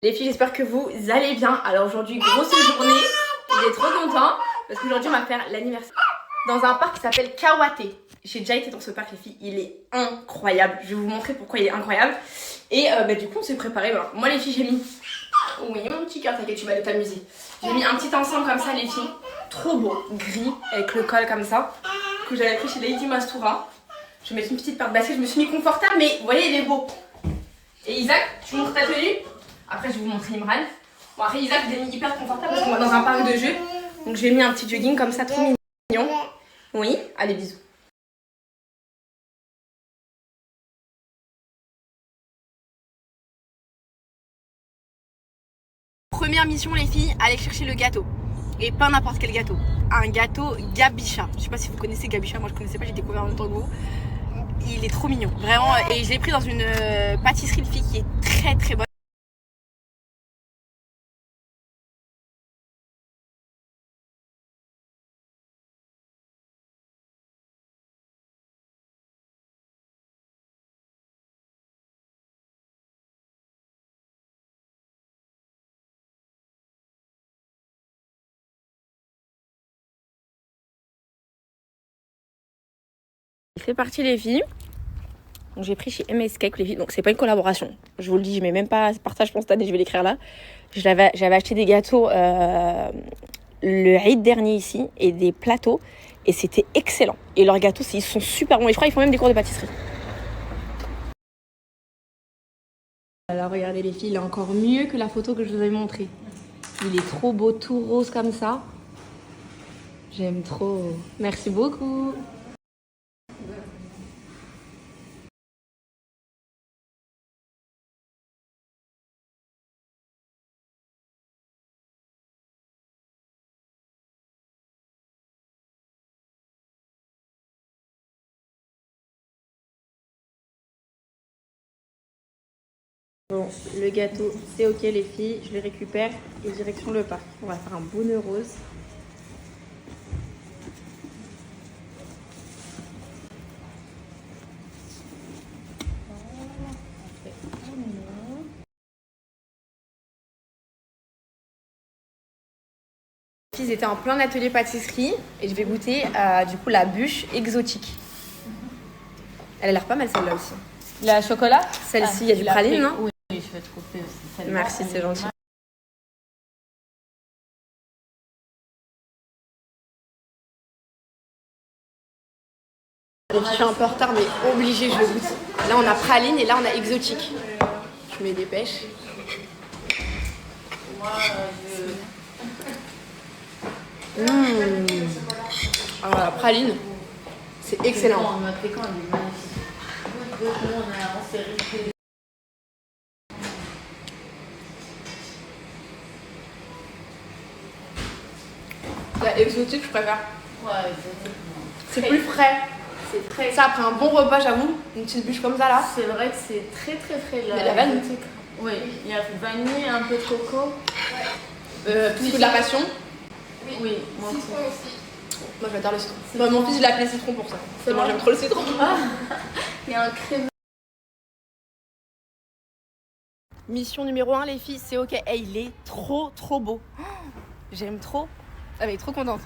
Les filles, j'espère que vous allez bien. Alors aujourd'hui, grosse journée, il est trop content parce qu'aujourd'hui on va faire l'anniversaire dans un parc qui s'appelle Kawate. J'ai déjà été dans ce parc les filles, il est incroyable. Je vais vous montrer pourquoi il est incroyable. Et du coup on s'est préparé. Voilà. Moi les filles j'ai mis, oui mon petit cœur, t'inquiète tu vas aller t'amuser. J'ai mis un petit ensemble comme ça les filles, trop beau, gris avec le col comme ça, que j'avais pris chez Lady Mastura. Je vais mettre une petite paire de basket, je me suis mis confortable mais vous voyez il est beau. Et Isaac, tu montres ta tenue? Après, je vais vous montrer Imran. Bon, après, Isaac, je l'ai mis hyper confortable parce qu'on va dans un parc de jeux. Donc, j'ai mis un petit jogging comme ça, trop mignon. Oui, allez, bisous. Première mission, les filles, aller chercher le gâteau. Et pas n'importe quel gâteau. Un gâteau Gabicha. Je sais pas si vous connaissez Gabicha, moi je connaissais pas, j'ai découvert en même temps que vous. Il est trop mignon, vraiment. Et je l'ai pris dans une pâtisserie de filles qui est très très bonne. C'est parti les filles. Donc j'ai pris chez MS Cake les filles. Donc c'est pas une collaboration. Je vous le dis, je mets même pas partage spontané, je vais l'écrire là. J'avais acheté des gâteaux le Eid dernier ici et des plateaux et c'était excellent. Et leurs gâteaux, ils sont super bons et je crois qu'ils font même des cours de pâtisserie. Alors regardez les filles, il est encore mieux que la photo que je vous avais montrée. Il est trop beau, tout rose comme ça. J'aime trop. Merci beaucoup. Bon, le gâteau, c'est ok les filles, je les récupère et direction le parc. On va faire un bonheur rose. Ils étaient en plein atelier pâtisserie et je vais goûter du coup la bûche exotique. Elle a l'air pas mal celle-là aussi. La chocolat, celle-ci, il y a du praline, non? Oui, je vais te couper aussi celle-là. Merci, c'est gentil. Je suis un peu en retard, mais obligé, je goûte. Là, on a praline et là, on a exotique. Je me dépêche. Moi, Alors, la praline, c'est excellent. Notre pécan, il est magnifique. On s'est resté. La exotique, je préfère. Ouais, exotique. C'est plus frais. C'est très. Ça, après un bon repas, j'avoue, une petite bûche comme ça là. C'est vrai que c'est très très frais. Il y a de la vanille. Oui, il y a vanille, un peu de coco. Plus de la passion. Oui, moi aussi. Moi, j'adore le citron. Moi, mon fils, je l'appelait citron pour ça. Tellement j'aime trop le citron. Il y a un crème. Mission numéro 1, les filles, c'est ok. Hey, il est trop beau. J'aime trop. Elle est trop contente.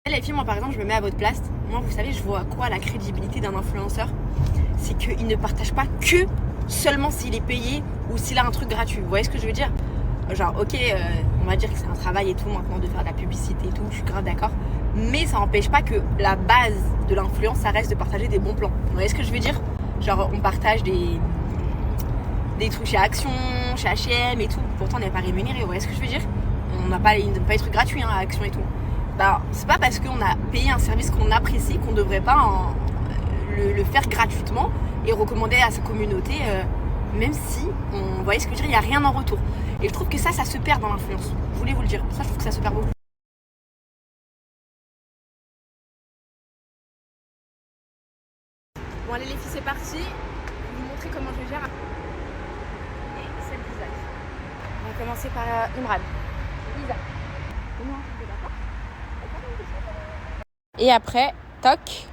Les filles, moi par exemple, je me mets à votre place. Moi, vous savez, je vois à quoi la crédibilité d'un influenceur. C'est qu'il ne partage pas que seulement s'il est payé ou s'il a un truc gratuit. Vous voyez ce que je veux dire? Genre, ok, on va dire que c'est un travail et tout maintenant de faire de la publicité et tout, je suis grave d'accord. Mais ça n'empêche pas que la base de l'influence, ça reste de partager des bons plans. Vous voyez ce que je veux dire? Genre, on partage des trucs chez Action, chez H&M et tout. Pourtant, on n'est pas rémunéré. Vous voyez ce que je veux dire? On n'a pas les trucs gratuits hein, à Action et tout. Bah, c'est pas parce qu'on a payé un service qu'on apprécie qu'on devrait pas le faire gratuitement et recommander à sa communauté, même si, vous voyez ce que je veux dire, il n'y a rien en retour. Et je trouve que ça se perd dans l'influence. Je voulais vous le dire. Ça, je trouve que ça se perd beaucoup. Bon, allez les filles, c'est parti. Je vais vous montrer comment je gère. Et celle d'Isaac. On va commencer par Imran. Isa. Et après, toc.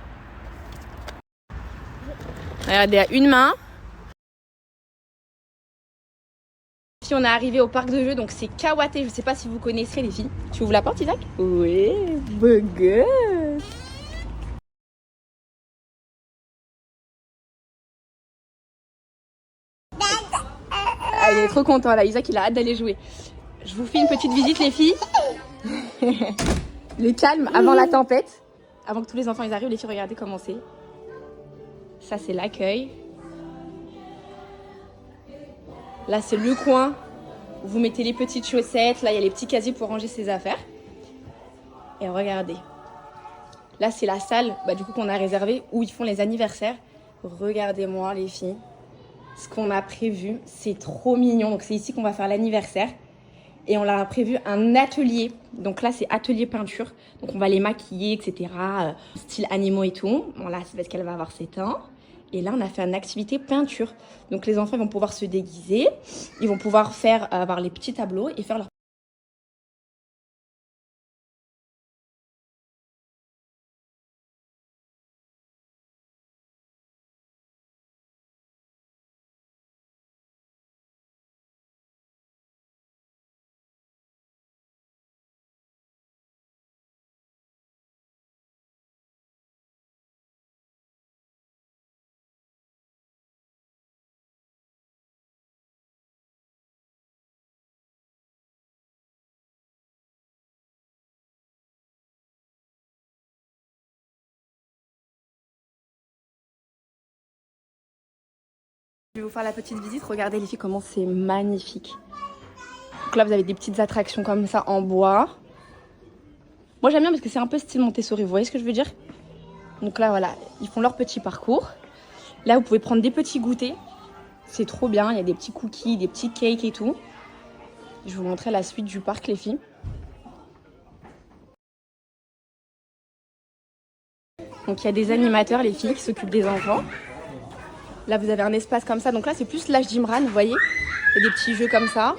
Regardez, à une main. Si on est arrivé au parc de jeux, donc c'est Kawate. Je sais pas si vous connaissez les filles. Tu ouvres la porte, Isaac? Oui, beau gosse. Ah, il est trop content là, Isaac il a hâte d'aller jouer. Je vous fais une petite visite les filles. Le calme avant la tempête. Avant que tous les enfants ils arrivent, les filles regardez comment c'est. Ça c'est l'accueil. Là c'est le coin où vous mettez les petites chaussettes. Là il y a les petits casiers pour ranger ses affaires. Et regardez. Là c'est la salle du coup qu'on a réservée où ils font les anniversaires. Regardez-moi les filles. Ce qu'on a prévu, c'est trop mignon. Donc c'est ici qu'on va faire l'anniversaire. Et on leur a prévu un atelier. Donc là, c'est atelier peinture. Donc on va les maquiller, etc. Style animaux et tout. Bon là, c'est parce qu'elle va avoir 7 ans. Et là, on a fait une activité peinture. Donc les enfants ils vont pouvoir se déguiser. Ils vont pouvoir faire avoir les petits tableaux et faire leur... Je vais vous faire la petite visite. Regardez les filles comment c'est magnifique. Donc là, vous avez des petites attractions comme ça en bois. Moi, j'aime bien parce que c'est un peu style Montessori. Vous voyez ce que je veux dire? Donc là, voilà, ils font leur petit parcours. Là, vous pouvez prendre des petits goûters. C'est trop bien. Il y a des petits cookies, des petits cakes et tout. Je vais vous montrer la suite du parc, les filles. Donc, il y a des animateurs, les filles, qui s'occupent des enfants. Là, vous avez un espace comme ça. Donc là, c'est plus l'âge d'Imran, vous voyez. Il y a des petits jeux comme ça.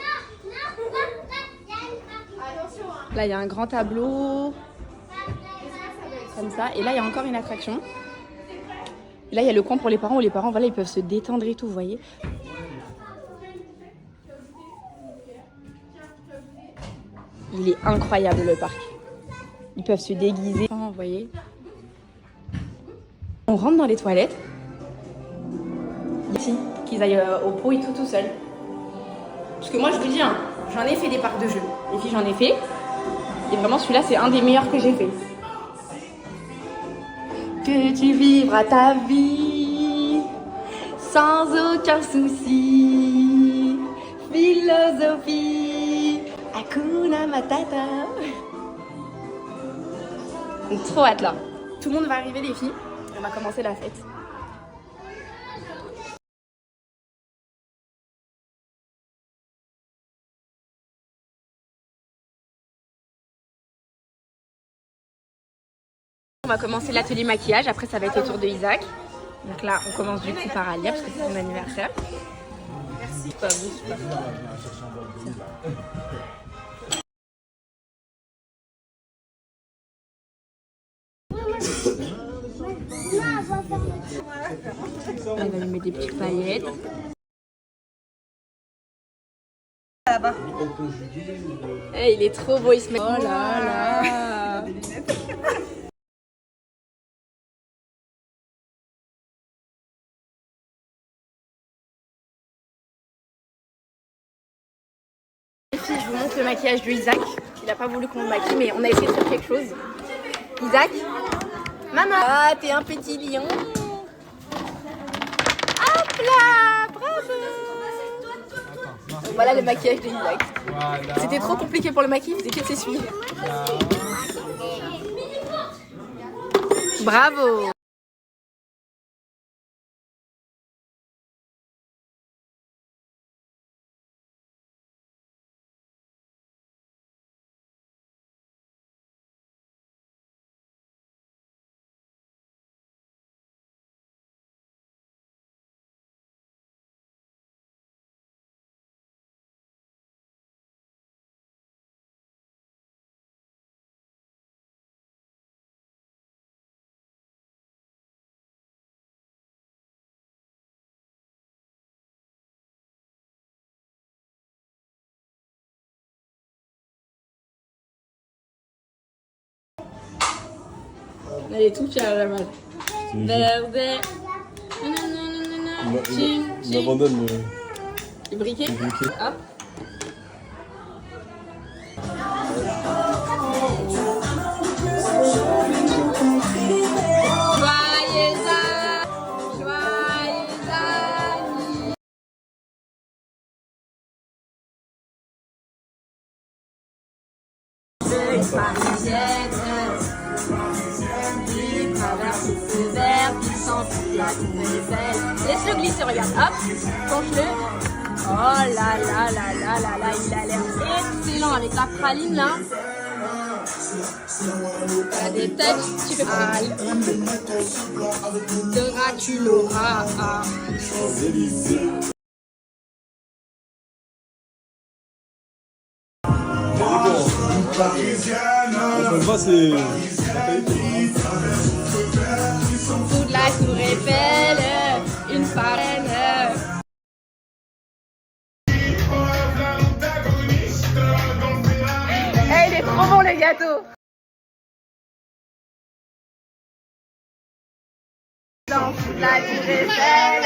Là, il y a un grand tableau. Comme ça. Et là, il y a encore une attraction. Et là, il y a le coin pour les parents où les parents, voilà, ils peuvent se détendre et tout, vous voyez. Il est incroyable, le parc. Ils peuvent se déguiser, vous voyez. On rentre dans les toilettes. Ici, pour qu'ils aillent au pot et tout seul. Parce que moi, je vous dis, j'en ai fait des parcs de jeux. Les filles, j'en ai fait. Et vraiment, celui-là, c'est un des meilleurs que j'ai fait. Que tu vivras ta vie sans aucun souci. Philosophie, Hakuna Matata. Donc, trop hâte là. Tout le monde va arriver, les filles. On va commencer la fête. On va commencer l'atelier maquillage, après ça va être au tour de Isaac. Donc là, on commence du coup par Alia parce que c'est son anniversaire. Merci. Pas vous, elle va lui mettre des petites paillettes. Là-bas. Hey, il est trop beau, il se met. Oh là là. Les filles, je vous montre le maquillage de Isaac. Il n'a pas voulu qu'on le maquille, mais on a essayé de faire quelque chose. Isaac, maman. Ah, t'es un petit lion. Hop là, bravo. Donc voilà le maquillage de Isaac. Voilà. C'était trop compliqué pour le maquiller, il faisait que s'essuyer. Bravo. Elle est toute fière, la balle. Verde. On abandonne Le briquet. Hop. Parisienne, qui traverse ce verre, qui sent la tour. Laisse-le glisser, regarde, hop, penche-le. Oh là là là là là là, il a l'air excellent avec la praline là. T'as des têtes, tu fais praline. Dracula. Toute la tour Eiffel, une parraine. Hey, il est trop bon le gâteau. Dans toute la tour Eiffel.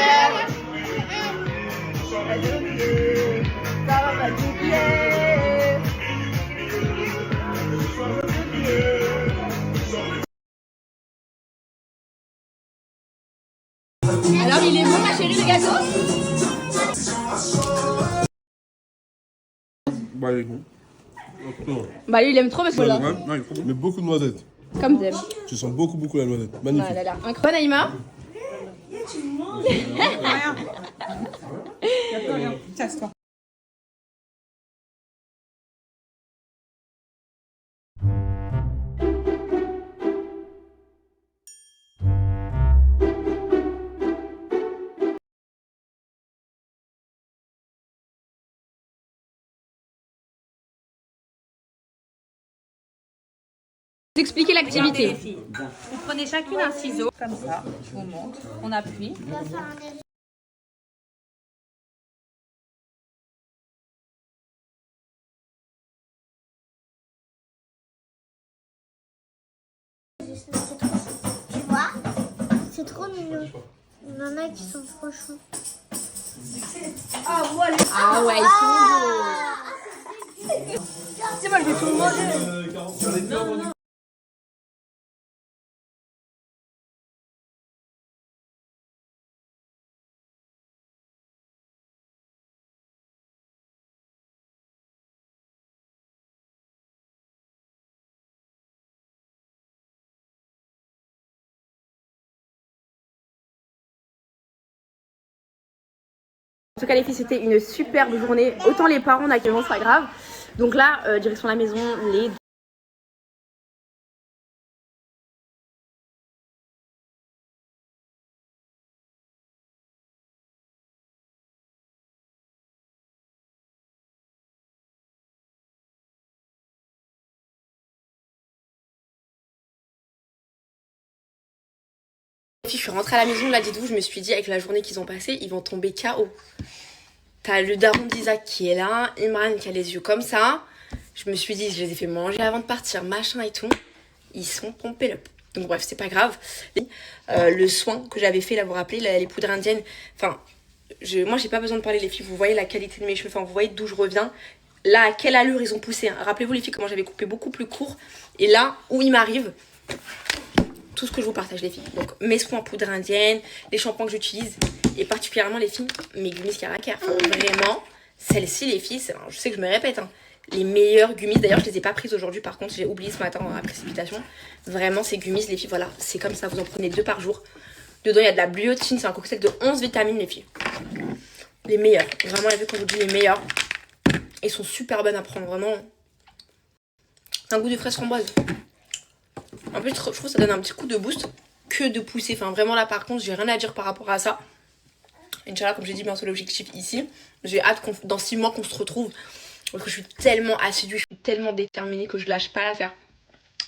Ça va pas t'oublier. Alors il est bon ma chérie le gâteau? Bah, il est bon. Bah lui il aime trop parce que là. Non, il est trop bon. Mais beaucoup de noisettes. Comme t'aimes. Tu sens beaucoup la noisette. Magnifique. Elle a l'air incroyable. Bonne Naïma. Casse-toi. Expliquez l'activité. Vous prenez chacune un ciseau, comme ça, je vous montre. On appuie. Tu vois, c'est trop mignon. Il y en a qui sont trop chauds. Ah ouais, ils sont beaux. C'est moi, je vais tout manger. En tout cas les filles, c'était une superbe journée. Autant les parents actuellement c'est pas grave. Donc là, direction la maison, les... Les filles, je suis rentrée à la maison, là dites-vous, je me suis dit avec la journée qu'ils ont passée, ils vont tomber KO. T'as le daron d'Isaac qui est là, Imran qui a les yeux comme ça. Je me suis dit, je les ai fait manger avant de partir, machin et tout. Ils sont pompés up. Donc bref, c'est pas grave. Le soin que j'avais fait, là, vous vous rappelez, les poudres indiennes. Enfin, moi j'ai pas besoin de parler les filles, vous voyez la qualité de mes cheveux, enfin vous voyez d'où je reviens. Là, à quelle allure ils ont poussé. Hein. Rappelez-vous les filles comment j'avais coupé beaucoup plus court. Et là, où il m'arrive, tout ce que je vous partage les filles. Donc mes soins en poudre indienne, les shampoings que j'utilise. Et particulièrement les filles, mes gummies Caracar. Enfin, vraiment, celles-ci les filles, je sais que je me répète, hein, les meilleures gummies. D'ailleurs je les ai pas prises aujourd'hui, par contre j'ai oublié ce matin dans la précipitation. Vraiment ces gummies les filles, voilà, c'est comme ça, vous en prenez 2 par jour. Dedans il y a de la biotine, c'est un cocktail de 11 vitamines les filles. Les meilleures, vraiment les filles quand je vous dis les meilleures. Elles sont super bonnes à prendre, vraiment. C'est un goût de fraise framboise. En plus je trouve que ça donne un petit coup de boost que de pousser. Enfin vraiment là par contre j'ai rien à dire par rapport à ça. Inch'Allah comme j'ai dit bientôt l'objectif ici. J'ai hâte dans 6 mois qu'on se retrouve. Parce que je suis tellement assidue, je suis tellement déterminée que je lâche pas l'affaire.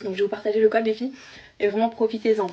Donc je vais vous partager le code les filles. Et vraiment profitez-en.